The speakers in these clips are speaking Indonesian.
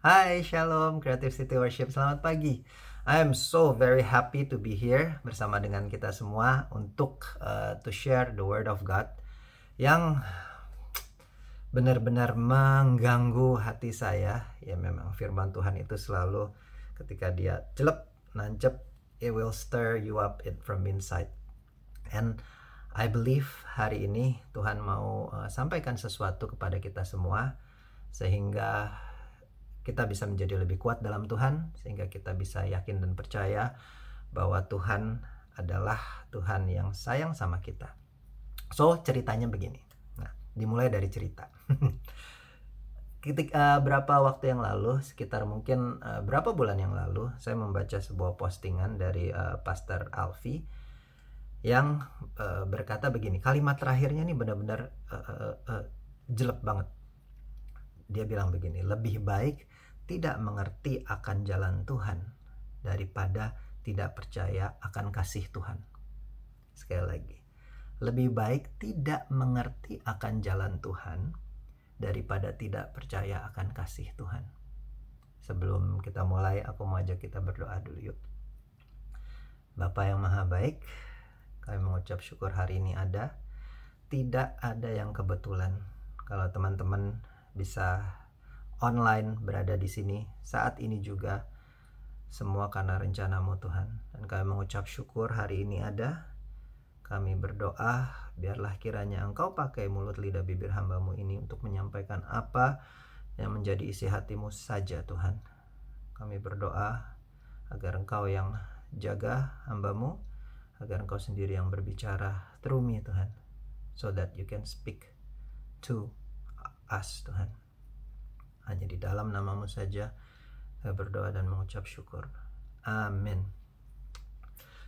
Hai, Shalom, Creative City Worship. Selamat pagi. I am so very happy to be here bersama dengan kita semua untuk to share the Word of God yang benar-benar mengganggu hati saya. Ya memang firman Tuhan itu selalu ketika dia jelek, nancep, it will stir you up from inside. And I believe hari ini Tuhan mau sampaikan sesuatu kepada kita semua sehingga kita bisa menjadi lebih kuat dalam Tuhan, sehingga kita bisa yakin dan percaya bahwa Tuhan adalah Tuhan yang sayang sama kita. So, ceritanya begini. Nah, dimulai dari cerita. Berapa waktu yang lalu, sekitar mungkin berapa bulan yang lalu, saya membaca sebuah postingan dari Pastor Alfie yang berkata begini. Kalimat terakhirnya nih benar-benar jelek banget. Dia bilang begini, lebih baik tidak mengerti akan jalan Tuhan daripada tidak percaya akan kasih Tuhan. Sekali lagi, lebih baik tidak mengerti akan jalan Tuhan daripada tidak percaya akan kasih Tuhan. Sebelum kita mulai, aku mau ajak kita berdoa dulu yuk. Bapa yang maha baik, kami mengucap syukur hari ini ada. Tidak ada yang kebetulan. Kalau teman-teman bisa online berada di sini saat ini juga, semua karena rencanamu Tuhan. Dan kami mengucap syukur hari ini ada. Kami berdoa biarlah kiranya Engkau pakai mulut lidah bibir hambamu ini untuk menyampaikan apa yang menjadi isi hatimu saja Tuhan. Kami berdoa agar Engkau yang jaga hambamu, agar Engkau sendiri yang berbicara through me Tuhan, so that you can speak to us Tuhan. Hanya di dalam namamu saja saya berdoa dan mengucap syukur. Amin.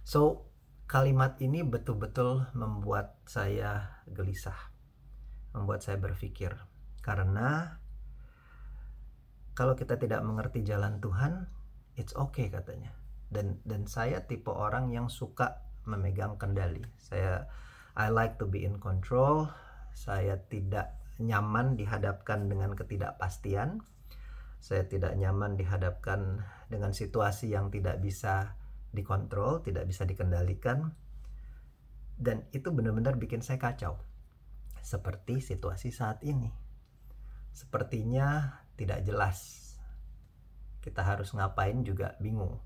So, kalimat ini betul-betul membuat saya gelisah, membuat saya berpikir. Karena kalau kita tidak mengerti jalan Tuhan, it's okay katanya. Dan saya tipe orang yang suka memegang kendali. I like to be in control. Saya tidak nyaman dihadapkan dengan ketidakpastian. Saya tidak nyaman dihadapkan dengan situasi yang tidak bisa dikontrol, tidak bisa dikendalikan. Dan itu benar-benar bikin saya kacau. Seperti situasi saat ini. Sepertinya tidak jelas. Kita harus ngapain juga bingung.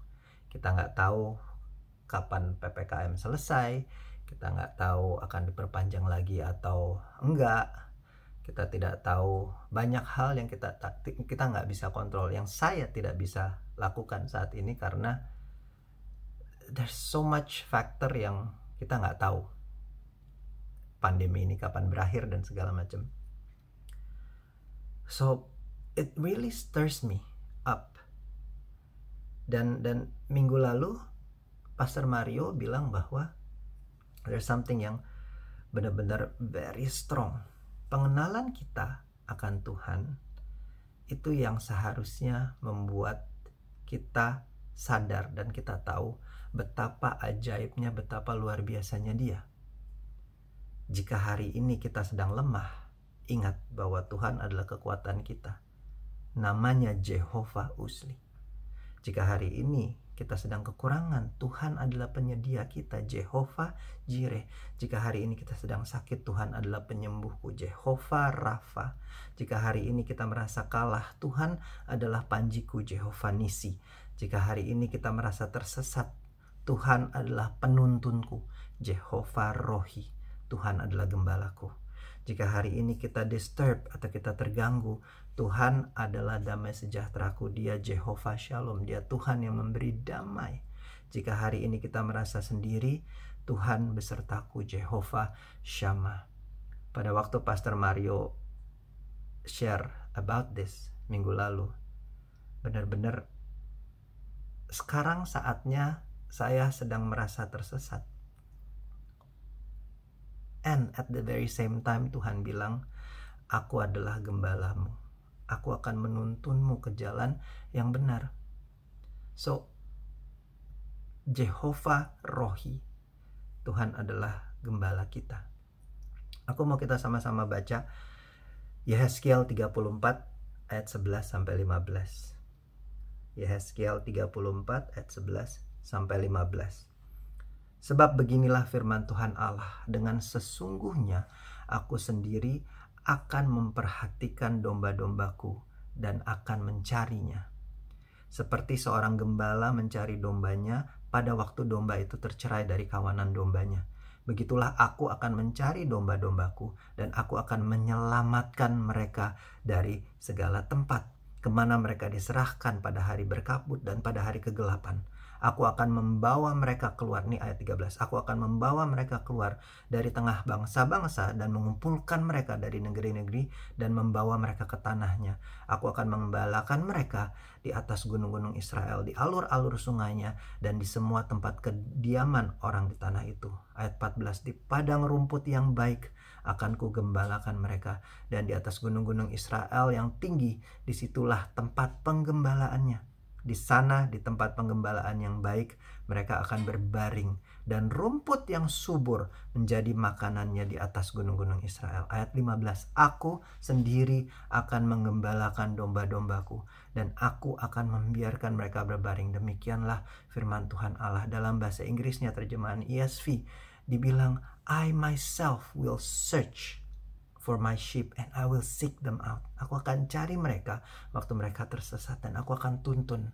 Kita nggak tahu kapan PPKM selesai. Kita nggak tahu akan diperpanjang lagi atau enggak. Kita tidak tahu banyak hal yang kita nggak bisa kontrol, yang saya tidak bisa lakukan saat ini karena there's so much factor yang kita nggak tahu. Pandemi ini kapan berakhir dan segala macam. So it really stirs me up. Dan minggu lalu Pastor Mario bilang bahwa there's something yang benar-benar very strong. Pengenalan kita akan Tuhan itu yang seharusnya membuat kita sadar dan kita tahu betapa ajaibnya, betapa luar biasanya Dia. Jika hari ini kita sedang lemah, ingat bahwa Tuhan adalah kekuatan kita. Namanya Jehovah Usli. Jika hari ini kita sedang kekurangan, Tuhan adalah penyedia kita, Jehovah Jireh. Jika hari ini kita sedang sakit, Tuhan adalah penyembuhku, Jehovah Rafa. Jika hari ini kita merasa kalah, Tuhan adalah panjiku, Jehovah Nisi. Jika hari ini kita merasa tersesat, Tuhan adalah penuntunku, Jehovah Rohi. Tuhan adalah gembalaku. Jika hari ini kita disturb atau kita terganggu, Tuhan adalah damai sejahteraku. Dia Jehovah Shalom. Dia Tuhan yang memberi damai. Jika hari ini kita merasa sendiri, Tuhan besertaku, Jehovah Shammah. Pada waktu Pastor Mario share about this minggu lalu, benar-benar sekarang saatnya saya sedang merasa tersesat. And at the very same time Tuhan bilang, aku adalah gembalamu. Aku akan menuntunmu ke jalan yang benar. So, Jehovah Rohi, Tuhan adalah gembala kita. Aku mau kita sama-sama baca Yehezkiel 34 ayat 11 sampai 15. Yehezkiel 34 ayat 11 sampai 15. Sebab beginilah firman Tuhan Allah, dengan sesungguhnya aku sendiri akan memperhatikan domba-dombaku dan akan mencarinya. Seperti seorang gembala mencari dombanya pada waktu domba itu tercerai dari kawanan dombanya. Begitulah aku akan mencari domba-dombaku dan aku akan menyelamatkan mereka dari segala tempat kemana mereka diserahkan pada hari berkabut dan pada hari kegelapan. Aku akan membawa mereka keluar, nih ayat 13. Aku akan membawa mereka keluar dari tengah bangsa-bangsa dan mengumpulkan mereka dari negeri-negeri dan membawa mereka ke tanahnya. Aku akan mengembalakan mereka di atas gunung-gunung Israel, di alur-alur sungainya, dan di semua tempat kediaman orang di tanah itu. Ayat 14, di padang rumput yang baik akan kugembalakan mereka, dan di atas gunung-gunung Israel yang tinggi, disitulah tempat penggembalaannya. Di sana, di tempat penggembalaan yang baik, mereka akan berbaring, dan rumput yang subur menjadi makanannya di atas gunung-gunung Israel. Ayat 15, aku sendiri akan menggembalakan domba-dombaku, dan aku akan membiarkan mereka berbaring. Demikianlah firman Tuhan Allah. Dalam bahasa Inggrisnya, terjemahan ESV, dibilang, I myself will search for my sheep and I will seek them out. Aku akan cari mereka waktu mereka tersesat, dan aku akan tuntun.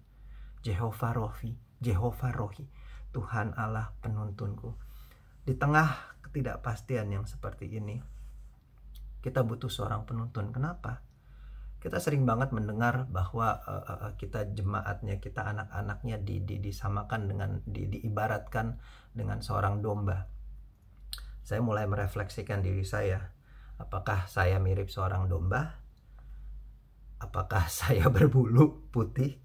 Jehovah Rohi, Tuhan Allah penuntunku. Di tengah ketidakpastian yang seperti ini, kita butuh seorang penuntun. Kenapa? Kita sering banget mendengar bahwa kita jemaatnya, kita anak-anaknya disamakan dengan, diibaratkan dengan seorang domba. Saya mulai merefleksikan diri saya. Apakah saya mirip seorang domba? Apakah saya berbulu putih?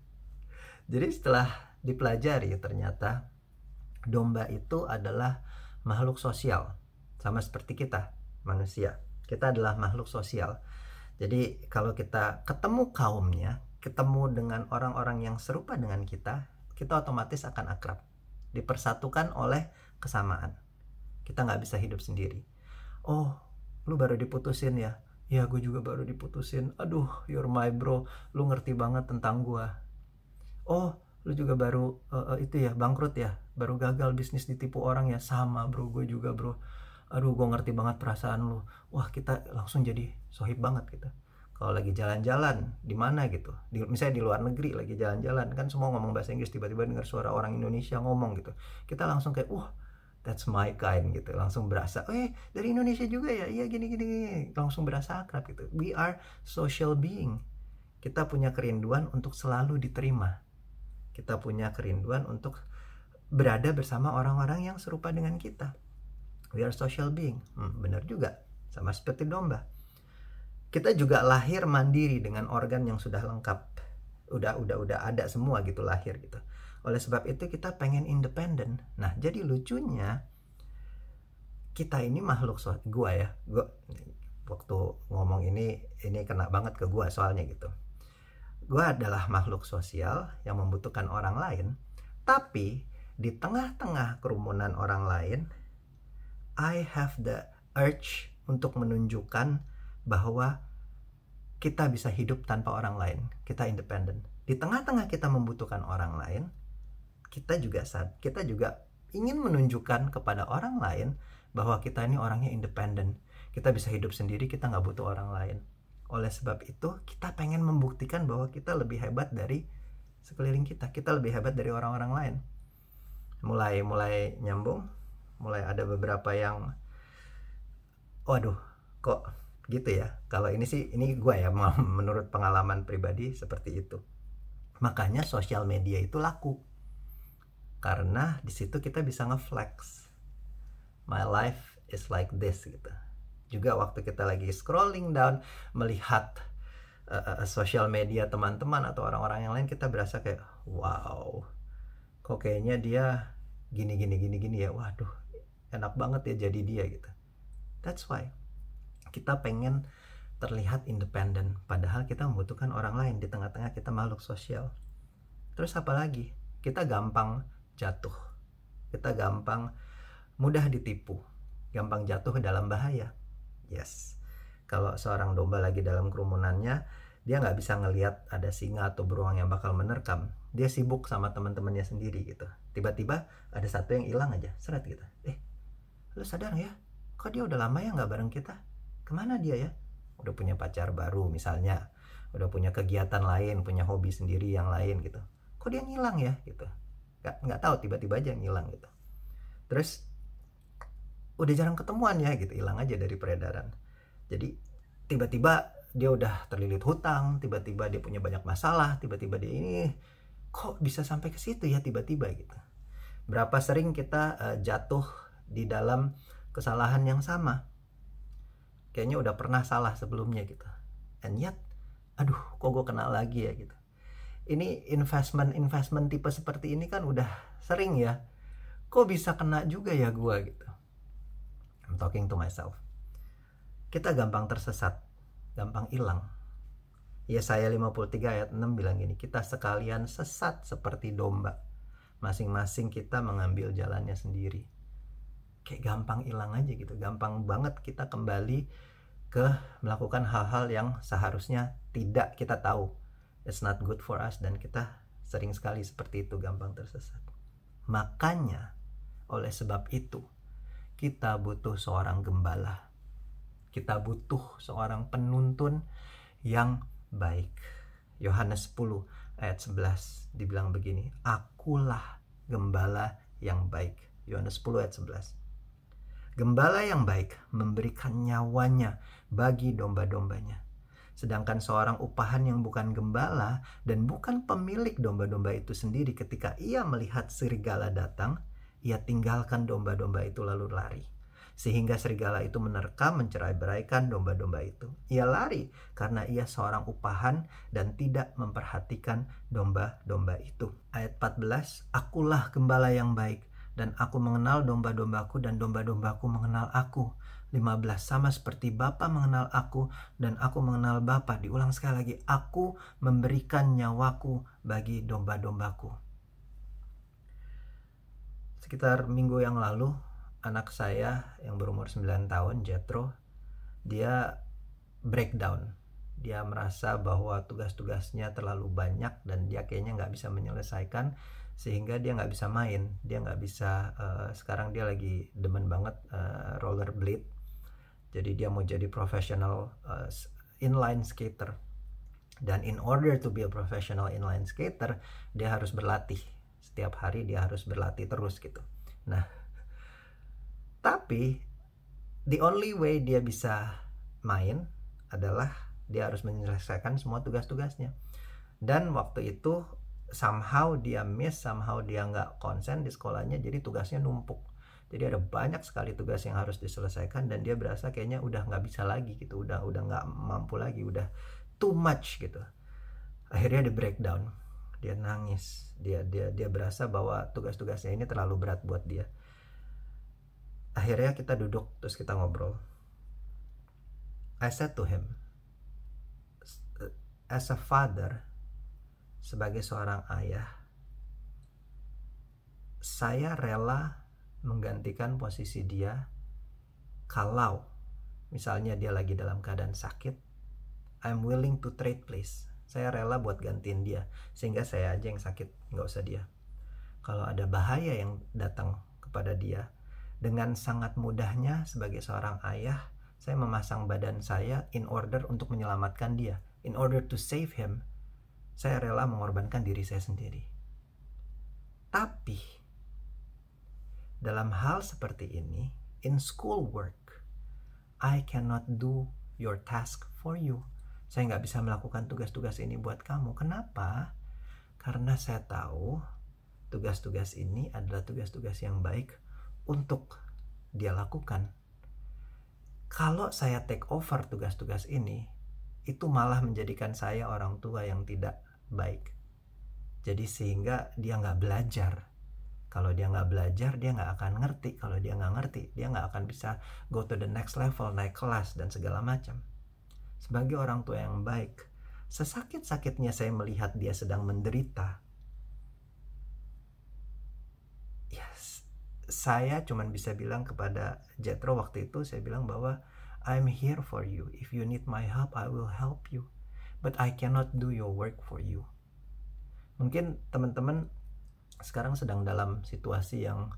Jadi setelah dipelajari, ternyata domba itu adalah makhluk sosial. Sama seperti kita, manusia. Kita adalah makhluk sosial. Jadi kalau kita ketemu kaumnya, ketemu dengan orang-orang yang serupa dengan kita otomatis akan akrab. Dipersatukan oleh kesamaan. Kita nggak bisa hidup sendiri. Oh, lu baru diputusin ya? Ya, gue juga baru diputusin. Aduh, you're my bro. Lu ngerti banget tentang gue. Oh, lu juga baru itu ya, bangkrut ya? Baru gagal bisnis, ditipu orang ya? Sama bro, gue juga bro. Aduh, gue ngerti banget perasaan lu. Wah, kita langsung jadi sohib banget gitu. Kalau lagi jalan-jalan, di mana gitu, misalnya di luar negeri lagi jalan-jalan, kan semua ngomong bahasa Inggris, tiba-tiba dengar suara orang Indonesia ngomong gitu. Kita langsung kayak, that's my kind gitu, langsung berasa, dari Indonesia juga ya, iya gini, langsung berasa akrab gitu. We are social being. Kita punya kerinduan untuk selalu diterima. Kita punya kerinduan untuk berada bersama orang-orang yang serupa dengan kita. We are social being. Benar juga, sama seperti domba. Kita juga lahir mandiri dengan organ yang sudah lengkap. Udah ada semua gitu, lahir gitu. Oleh sebab itu kita pengen independen. Nah, jadi lucunya kita ini makhluk gua waktu ngomong ini kena banget ke gua soalnya gitu. Gua adalah makhluk sosial yang membutuhkan orang lain, tapi di tengah-tengah kerumunan orang lain, I have the urge untuk menunjukkan bahwa kita bisa hidup tanpa orang lain. Kita independen. Di tengah-tengah kita membutuhkan orang lain, kita juga ingin menunjukkan kepada orang lain bahwa kita ini orangnya independen. Kita bisa hidup sendiri, kita nggak butuh orang lain. Oleh sebab itu, kita pengen membuktikan bahwa kita lebih hebat dari sekeliling kita. Kita lebih hebat dari orang-orang lain. Mulai nyambung, mulai ada beberapa yang, waduh, kok gitu ya. Kalau ini gue ya, menurut pengalaman pribadi seperti itu. Makanya sosial media itu laku. Karena di situ kita bisa nge-flex. My life is like this gitu. Juga waktu kita lagi scrolling down, melihat sosial media teman-teman atau orang-orang yang lain, kita berasa kayak, wow, kok kayaknya dia gini ya. Waduh, enak banget ya jadi dia gitu. That's why kita pengen terlihat independen, padahal kita membutuhkan orang lain. Di tengah-tengah kita makhluk sosial. Terus apa lagi? Kita gampang jatuh. Kita gampang mudah ditipu. Gampang jatuh ke dalam bahaya. Yes. Kalau seorang domba lagi dalam kerumunannya, dia nggak bisa ngelihat ada singa atau beruang yang bakal menerkam. Dia sibuk sama teman-temannya sendiri gitu. Tiba-tiba ada satu yang hilang aja, seret gitu. Lu sadar ya? Kok dia udah lama ya nggak bareng kita? Kemana dia ya? Udah punya pacar baru misalnya, udah punya kegiatan lain, punya hobi sendiri yang lain gitu. Kok dia ngilang ya gitu? Nggak tahu, tiba-tiba aja ngilang gitu. Terus udah jarang ketemuan ya gitu, hilang aja dari peredaran. Jadi tiba-tiba dia udah terlilit hutang, tiba-tiba dia punya banyak masalah, tiba-tiba dia ini kok bisa sampai ke situ ya tiba-tiba gitu. Berapa sering kita jatuh di dalam kesalahan yang sama, kayaknya udah pernah salah sebelumnya gitu, and yet aduh kok gue kena lagi ya gitu. Ini investment tipe seperti ini kan udah sering ya, kok bisa kena juga ya gue gitu. I'm talking to myself. Kita gampang tersesat, gampang hilang. Yesaya 53 ayat 6 bilang gini, kita sekalian sesat seperti domba, masing-masing kita mengambil jalannya sendiri. Kayak gampang hilang aja gitu, gampang banget kita kembali ke melakukan hal-hal yang seharusnya tidak kita tahu it's not good for us, dan kita sering sekali seperti itu, gampang tersesat. Makanya oleh sebab itu kita butuh seorang gembala, kita butuh seorang penuntun yang baik. Yohanes 10 ayat 11 dibilang begini, akulah gembala yang baik. Yohanes 10 ayat 11. Gembala yang baik memberikan nyawanya bagi domba-dombanya. Sedangkan seorang upahan yang bukan gembala dan bukan pemilik domba-domba itu sendiri, ketika ia melihat serigala datang, ia tinggalkan domba-domba itu lalu lari. Sehingga serigala itu menerkam, mencerai-beraikan domba-domba itu. Ia lari karena ia seorang upahan dan tidak memperhatikan domba-domba itu. Ayat 14, akulah gembala yang baik, dan aku mengenal domba-dombaku dan domba-dombaku mengenal aku. 15, sama seperti Bapa mengenal aku dan aku mengenal Bapa. Diulang sekali lagi, aku memberikan nyawaku bagi domba-dombaku. Sekitar minggu yang lalu, anak saya yang berumur 9 tahun, Jethro, dia breakdown. Dia merasa bahwa tugas-tugasnya terlalu banyak dan dia kayaknya nggak bisa menyelesaikan, sehingga dia nggak bisa main. Dia nggak bisa, sekarang dia lagi demen banget rollerblade. Jadi dia mau jadi professional inline skater. Dan in order to be a professional inline skater, dia harus berlatih. Setiap hari dia harus berlatih terus gitu. Nah, tapi the only way dia bisa main adalah dia harus menyelesaikan semua tugas-tugasnya. Dan waktu itu somehow dia miss, somehow dia nggak konsen di sekolahnya, jadi tugasnya numpuk. Jadi ada banyak sekali tugas yang harus diselesaikan dan dia berasa kayaknya udah nggak bisa lagi gitu, udah nggak mampu lagi, udah too much gitu. Akhirnya dia breakdown, dia nangis, dia berasa bahwa tugas-tugasnya ini terlalu berat buat dia. Akhirnya kita duduk terus kita ngobrol. I said to him, as a father, sebagai seorang ayah, saya rela menggantikan posisi dia kalau misalnya dia lagi dalam keadaan sakit. I'm willing to trade place. Saya rela buat gantiin dia, sehingga saya aja yang sakit, nggak usah dia. Kalau ada bahaya yang datang kepada dia, dengan sangat mudahnya sebagai seorang ayah, saya memasang badan saya in order untuk menyelamatkan dia. In order to save him, saya rela mengorbankan diri saya sendiri. Tapi dalam hal seperti ini, in school work, I cannot do your task for you. Saya nggak bisa melakukan tugas-tugas ini buat kamu. Kenapa? Karena saya tahu tugas-tugas ini adalah tugas-tugas yang baik untuk dia lakukan. Kalau saya take over tugas-tugas ini, itu malah menjadikan saya orang tua yang tidak baik. Jadi sehingga dia nggak belajar. Kalau dia nggak belajar, dia nggak akan ngerti. Kalau dia nggak ngerti, dia nggak akan bisa go to the next level, naik kelas, dan segala macam. Sebagai orang tua yang baik, sesakit-sakitnya saya melihat dia sedang menderita, yes, saya cuma bisa bilang kepada Jethro waktu itu, saya bilang bahwa I'm here for you. If you need my help, I will help you. but I cannot do your work for you. Mungkin teman-teman sekarang sedang dalam situasi yang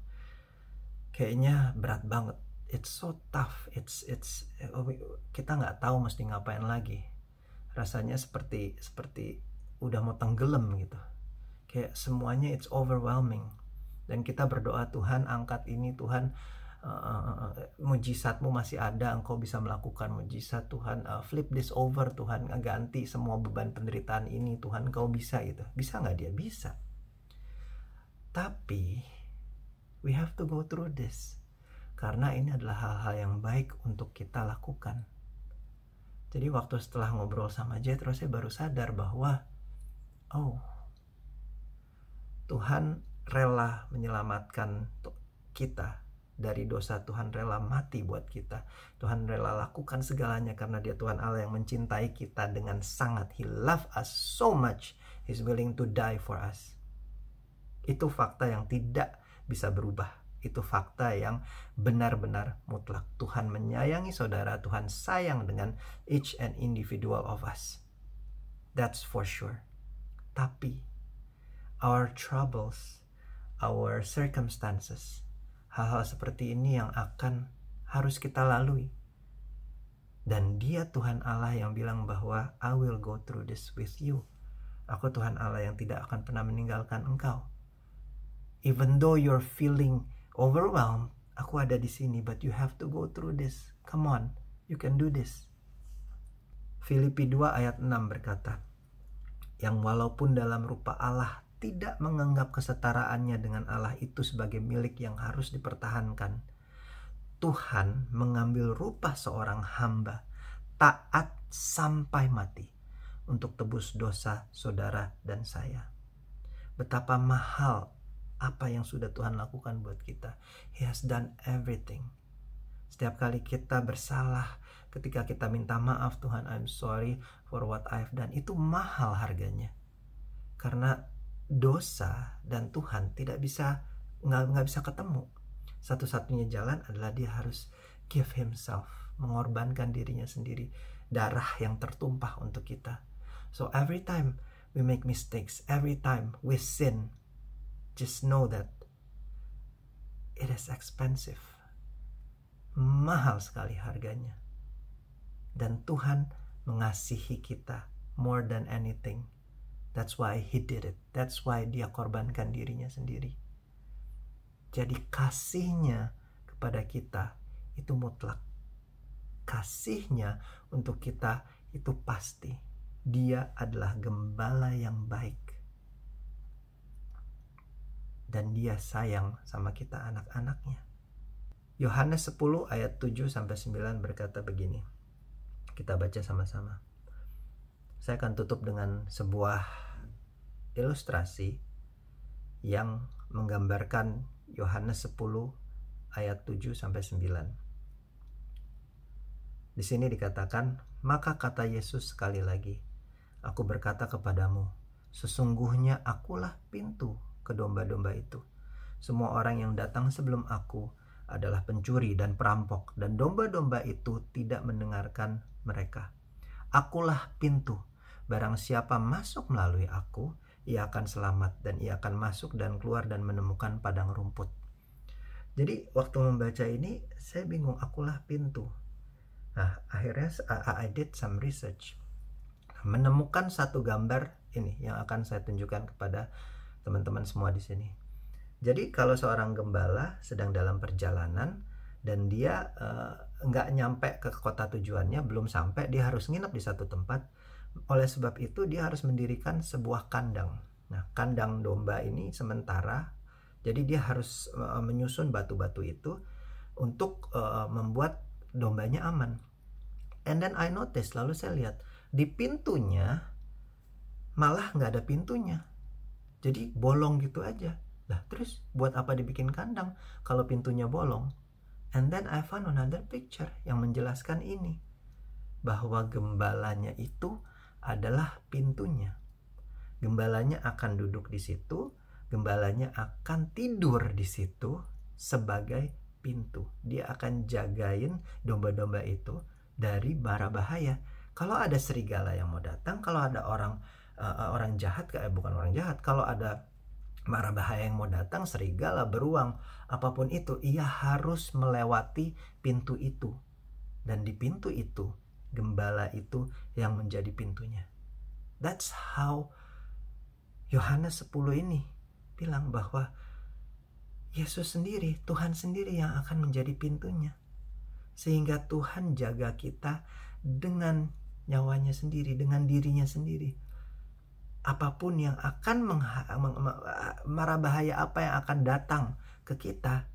kayaknya berat banget. It's so tough. Kita nggak tahu mesti ngapain lagi. Rasanya seperti udah mau tenggelam gitu. Kayak semuanya it's overwhelming. Dan kita berdoa, Tuhan angkat ini, Tuhan mujizatmu masih ada, Engkau bisa melakukan mujizat, Tuhan flip this over, Tuhan ganti semua beban penderitaan ini, Tuhan Engkau bisa gitu. Bisa nggak dia? Bisa. Tapi we have to go through this, karena ini adalah hal-hal yang baik untuk kita lakukan. Jadi waktu setelah ngobrol sama Jethro, saya baru sadar bahwa Tuhan rela menyelamatkan kita dari dosa. Tuhan rela mati buat kita. Tuhan rela lakukan segalanya karena Dia Tuhan Allah yang mencintai kita dengan sangat. He love us so much. He's willing to die for us. Itu fakta yang tidak bisa berubah. Itu fakta yang benar-benar mutlak. Tuhan menyayangi saudara. Tuhan sayang dengan each and individual of us. That's for sure. Tapi our troubles, our circumstances, hal-hal seperti ini yang harus kita lalui. Dan Dia Tuhan Allah yang bilang bahwa I will go through this with you. Aku Tuhan Allah yang tidak akan pernah meninggalkan engkau. Even though you're feeling overwhelmed, aku ada di sini, but you have to go through this. Come on, you can do this. Filipi 2 ayat 6 berkata, yang walaupun dalam rupa Allah tidak menganggap kesetaraannya dengan Allah itu sebagai milik yang harus dipertahankan. Tuhan mengambil rupa seorang hamba, taat sampai mati, untuk tebus dosa saudara dan saya. Betapa mahal apa yang sudah Tuhan lakukan buat kita. He has done everything. Setiap kali kita bersalah, ketika kita minta maaf, Tuhan I'm sorry for what I've done, itu mahal harganya. Karena dosa dan Tuhan nggak bisa ketemu. Satu-satunya jalan adalah Dia harus give himself, mengorbankan dirinya sendiri, darah yang tertumpah untuk kita. So every time we make mistakes, every time we sin, just know that it is expensive. Mahal sekali harganya. Dan Tuhan mengasihi kita more than anything. That's why He did it. That's why Dia korbankan dirinya sendiri. Jadi kasihnya kepada kita itu mutlak. Kasihnya untuk kita itu pasti. Dia adalah gembala yang baik. Dan Dia sayang sama kita anak-anaknya. Yohanes 10 ayat 7-9 berkata begini. Kita baca sama-sama. Saya akan tutup dengan sebuah ilustrasi yang menggambarkan Yohanes 10 ayat 7-9. Di sini dikatakan, maka kata Yesus sekali lagi, aku berkata kepadamu, sesungguhnya akulah pintu ke domba-domba itu. Semua orang yang datang sebelum aku adalah pencuri dan perampok, dan domba-domba itu tidak mendengarkan mereka. Akulah pintu. Barang siapa masuk melalui aku, ia akan selamat, dan ia akan masuk dan keluar dan menemukan padang rumput. Jadi waktu membaca ini, saya bingung, akulah pintu. Nah, akhirnya I did some research. Menemukan satu gambar ini yang akan saya tunjukkan kepada teman-teman semua di sini. Jadi kalau seorang gembala sedang dalam perjalanan dan dia nggak nyampe ke kota tujuannya, belum sampai, dia harus nginep di satu tempat. Oleh sebab itu dia harus mendirikan sebuah kandang. Nah, kandang domba ini sementara, jadi dia harus menyusun batu-batu itu untuk membuat dombanya aman. And then I noticed, lalu saya lihat di pintunya malah nggak ada pintunya. Jadi bolong gitu aja. Lah terus buat apa dibikin kandang kalau pintunya bolong? And then I found another picture yang menjelaskan ini, bahwa gembalanya itu adalah pintunya. Gembalanya akan duduk di situ, gembalanya akan tidur di situ sebagai pintu. Dia akan jagain domba-domba itu dari mara bahaya. Kalau ada serigala yang mau datang, kalau ada orang jahat, bukan orang jahat, kalau ada mara bahaya yang mau datang, serigala, beruang, apapun itu, ia harus melewati pintu itu. Dan di pintu itu, gembala itu yang menjadi pintunya. That's how Yohanes 10 ini bilang bahwa Yesus sendiri, Tuhan sendiri yang akan menjadi pintunya. Sehingga Tuhan jaga kita dengan nyawanya sendiri, dengan dirinya sendiri. Apapun yang akan mara bahaya apa yang akan datang ke kita,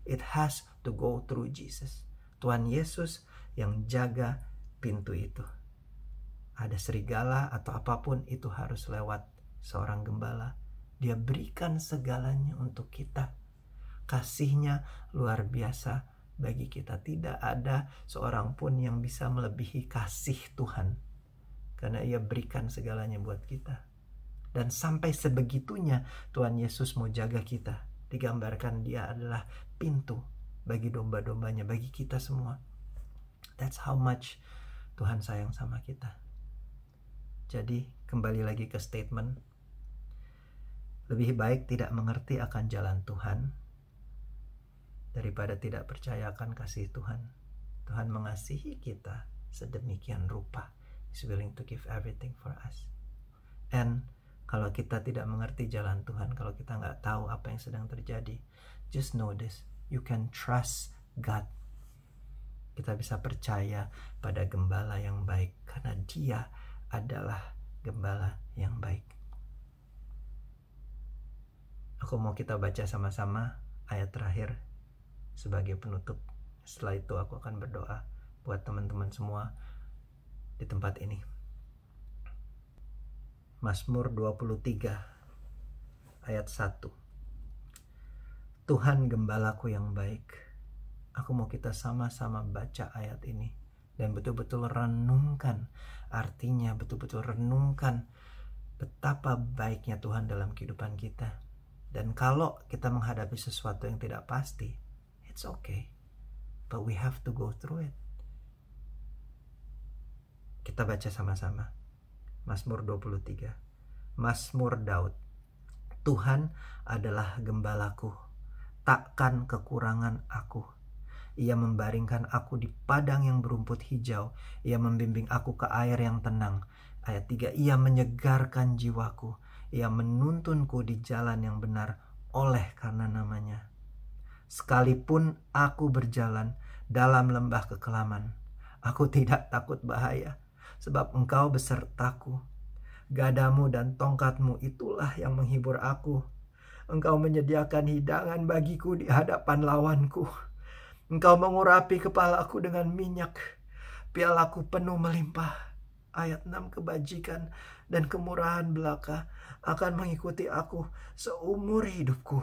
it has to go through Jesus. Tuhan Yesus yang jaga pintu itu. Ada serigala atau apapun itu harus lewat seorang gembala. Dia berikan segalanya untuk kita. Kasihnya luar biasa bagi kita. Tidak ada seorang pun yang bisa melebihi kasih Tuhan, karena ia berikan segalanya buat kita. Dan sampai sebegitunya Tuhan Yesus mau jaga kita. Digambarkan dia adalah pintu bagi domba-dombanya, bagi kita semua. That's how much Tuhan sayang sama kita. Jadi kembali lagi ke statement, lebih baik tidak mengerti akan jalan Tuhan daripada tidak percaya akan kasih Tuhan. Tuhan mengasihi kita sedemikian rupa. He's willing to give everything for us. And kalau kita tidak mengerti jalan Tuhan, kalau kita nggak tahu apa yang sedang terjadi, just know this, you can trust God. Kita bisa percaya pada gembala yang baik, karena dia adalah gembala yang baik. Aku mau kita baca sama-sama ayat terakhir sebagai penutup. Setelah itu aku akan berdoa buat teman-teman semua di tempat ini. Mazmur 23 ayat 1. Tuhan gembalaku yang baik. Aku mau kita sama-sama baca ayat ini dan betul-betul renungkan artinya, betul-betul renungkan betapa baiknya Tuhan dalam kehidupan kita. Dan kalau kita menghadapi sesuatu yang tidak pasti, it's okay, but we have to go through it. Kita baca sama-sama. Mazmur 23. Mazmur Daud. Tuhan adalah gembalaku, takkan kekurangan aku. Ia membaringkan aku di padang yang berumput hijau. Ia membimbing aku ke air yang tenang. Ayat 3. Ia menyegarkan jiwaku. Ia menuntunku di jalan yang benar oleh karena namanya. Sekalipun aku berjalan dalam lembah kekelaman, aku tidak takut bahaya, sebab Engkau besertaku. Gadamu dan tongkatmu itulah yang menghibur aku. Engkau menyediakan hidangan bagiku di hadapan lawanku. Engkau mengurapi kepalaku dengan minyak. Pialaku penuh melimpah. Ayat 6. Kebajikan dan kemurahan belaka akan mengikuti aku seumur hidupku.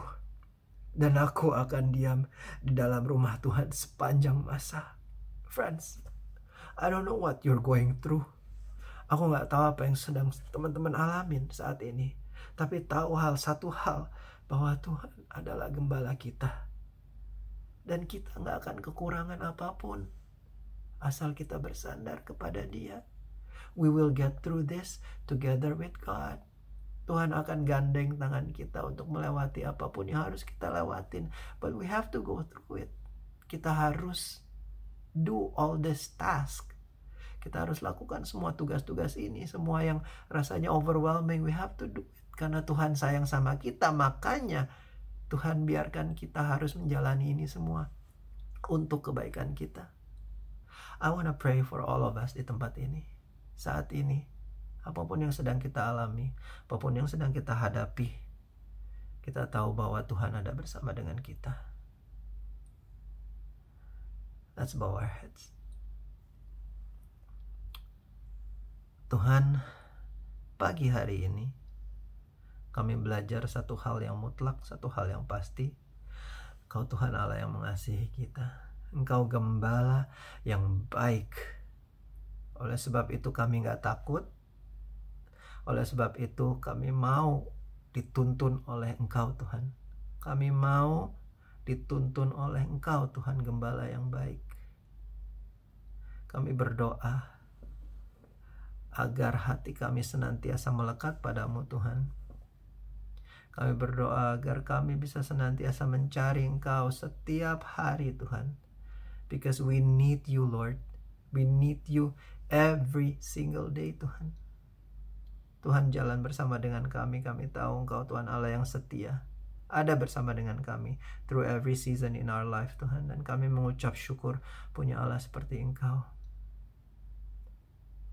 Dan aku akan diam di dalam rumah Tuhan sepanjang masa. Friends, I don't know what you're going through. Aku gak tahu apa yang sedang teman-teman alamin saat ini. Tapi tahu satu hal, bahwa Tuhan adalah gembala kita. Dan kita gak akan kekurangan apapun, asal kita bersandar kepada Dia. We will get through this together with God. Tuhan akan gandeng tangan kita untuk melewati apapun yang harus kita lewatin. But we have to go through it. Kita harus do all this task. Kita harus lakukan semua tugas-tugas ini, semua yang rasanya overwhelming, we have to do it. Karena Tuhan sayang sama kita, makanya Tuhan biarkan kita harus menjalani ini semua untuk kebaikan kita. I wanna pray for all of us di tempat ini, saat ini. Apapun yang sedang kita alami, apapun yang sedang kita hadapi, kita tahu bahwa Tuhan ada bersama dengan kita. Let's bow our heads. Tuhan, pagi hari ini kami belajar satu hal yang mutlak, satu hal yang pasti. Engkau Tuhan Allah yang mengasihi kita. Engkau gembala yang baik. Oleh sebab itu kami gak takut. Oleh sebab itu kami mau dituntun oleh Engkau Tuhan. Kami mau dituntun oleh Engkau Tuhan gembala yang baik. Kami berdoa, agar hati kami senantiasa melekat padamu Tuhan. Kami berdoa agar kami bisa senantiasa mencari Engkau setiap hari Tuhan. Because we need you Lord. We need you every single day Tuhan. Tuhan jalan bersama dengan kami. Kami tahu Engkau Tuhan Allah yang setia. Ada bersama dengan kami through every season in our life Tuhan. Dan kami mengucap syukur punya Allah seperti Engkau.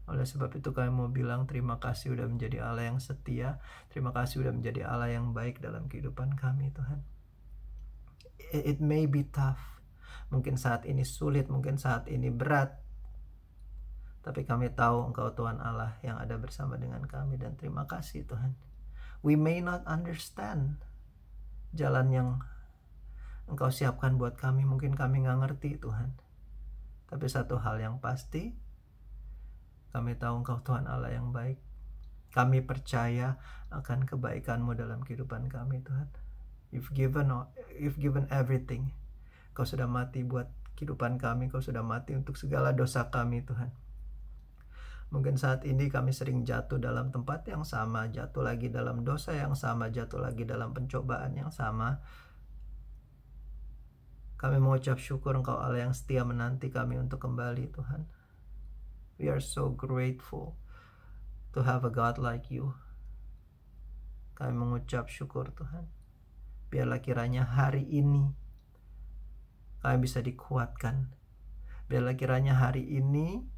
Oleh sebab itu kami mau bilang terima kasih udah menjadi Allah yang setia. Terima kasih udah menjadi Allah yang baik dalam kehidupan kami Tuhan. It may be tough. Mungkin saat ini sulit, mungkin saat ini berat. Tapi kami tahu Engkau Tuhan Allah yang ada bersama dengan kami. Dan terima kasih Tuhan. We may not understand jalan yang Engkau siapkan buat kami. Mungkin kami gak ngerti Tuhan. Tapi satu hal yang pasti, kami tahu Engkau Tuhan Allah yang baik. Kami percaya akan kebaikan-Mu dalam kehidupan kami Tuhan. You've given everything. Kau sudah mati buat kehidupan kami. Kau sudah mati untuk segala dosa kami Tuhan. Mungkin saat ini kami sering jatuh dalam tempat yang sama, jatuh lagi dalam dosa yang sama, jatuh lagi dalam pencobaan yang sama. Kami mengucap syukur Engkau Allah yang setia menanti kami untuk kembali Tuhan. We are so grateful to have a God like you. Kami mengucap syukur Tuhan. Biarlah kiranya hari ini kami bisa dikuatkan. Biarlah kiranya hari ini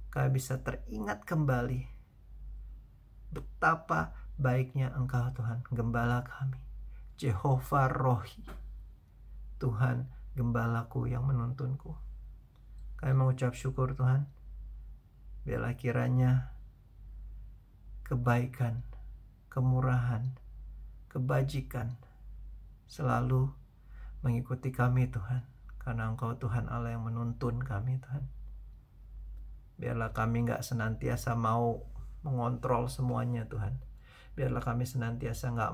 kami bisa teringat kembali betapa baiknya Engkau Tuhan, Gembala kami. Jehovah Rohi, Tuhan Gembalaku yang menuntunku. Kami mengucap syukur Tuhan. Biarlah kiranya kebaikan, kemurahan, kebajikan selalu mengikuti kami Tuhan. Karena Engkau Tuhan Allah yang menuntun kami Tuhan. Biarlah kami gak senantiasa mau mengontrol semuanya Tuhan. Biarlah kami senantiasa gak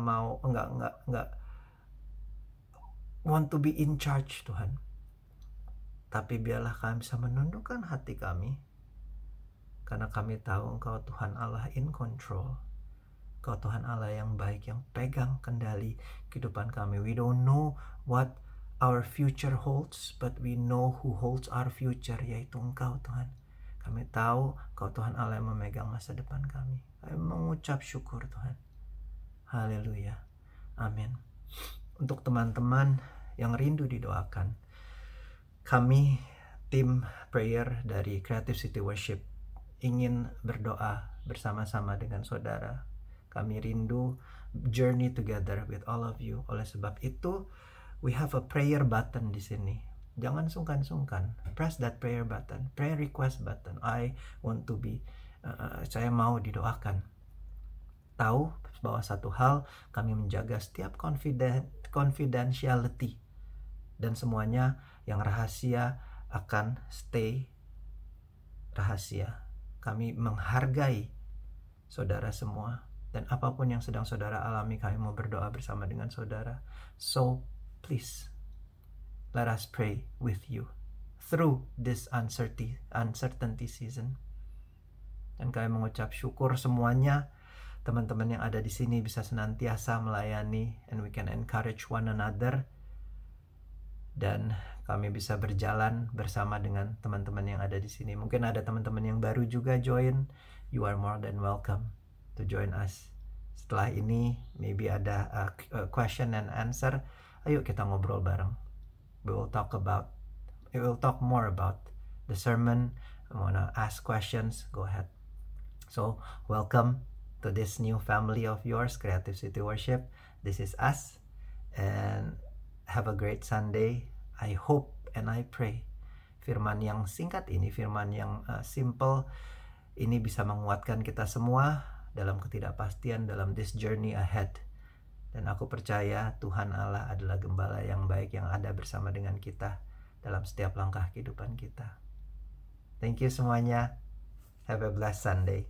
want to be in charge Tuhan. Tapi biarlah kami bisa menundukkan hati kami. Karena kami tahu Engkau Tuhan Allah in control. Engkau Tuhan Allah yang baik, yang pegang kendali kehidupan kami. We don't know what our future holds, but we know who holds our future, yaitu Engkau Tuhan. Kami tahu Engkau Tuhan Allah yang memegang masa depan kami. Kami mengucap syukur Tuhan. Haleluya. Amin. Untuk teman-teman yang rindu didoakan, kami tim prayer dari Creative City Worship ingin berdoa bersama-sama dengan saudara. Kami rindu journey together with all of you. Oleh sebab itu, we have a prayer button di sini. Jangan sungkan-sungkan. Press that prayer button, prayer request button. I want to be, saya mau didoakan. Tahu bahwa satu hal, kami menjaga setiap confidentiality. Dan semuanya yang rahasia akan stay rahasia. Kami menghargai saudara semua. Dan apapun yang sedang saudara alami, kami mau berdoa bersama dengan saudara. So, please, let us pray with you through this uncertainty season. Dan kami mengucap syukur semuanya. Teman-teman yang ada di sini bisa senantiasa melayani. And we can encourage one another. Dan kami bisa berjalan bersama dengan teman-teman yang ada di sini. Mungkin ada teman-teman yang baru juga join. You are more than welcome to join us. Setelah ini maybe ada a question and answer. Ayo kita ngobrol bareng. We will talk more about the sermon. I wanna ask questions. Go ahead. So welcome to this new family of yours, Creative City Worship. This is us, and have a great Sunday. I hope and I pray firman yang singkat ini, firman yang simple ini bisa menguatkan kita semua dalam ketidakpastian dalam this journey ahead. Dan aku percaya Tuhan Allah adalah gembala yang baik yang ada bersama dengan kita dalam setiap langkah kehidupan kita. Thank you semuanya. Have a blessed Sunday.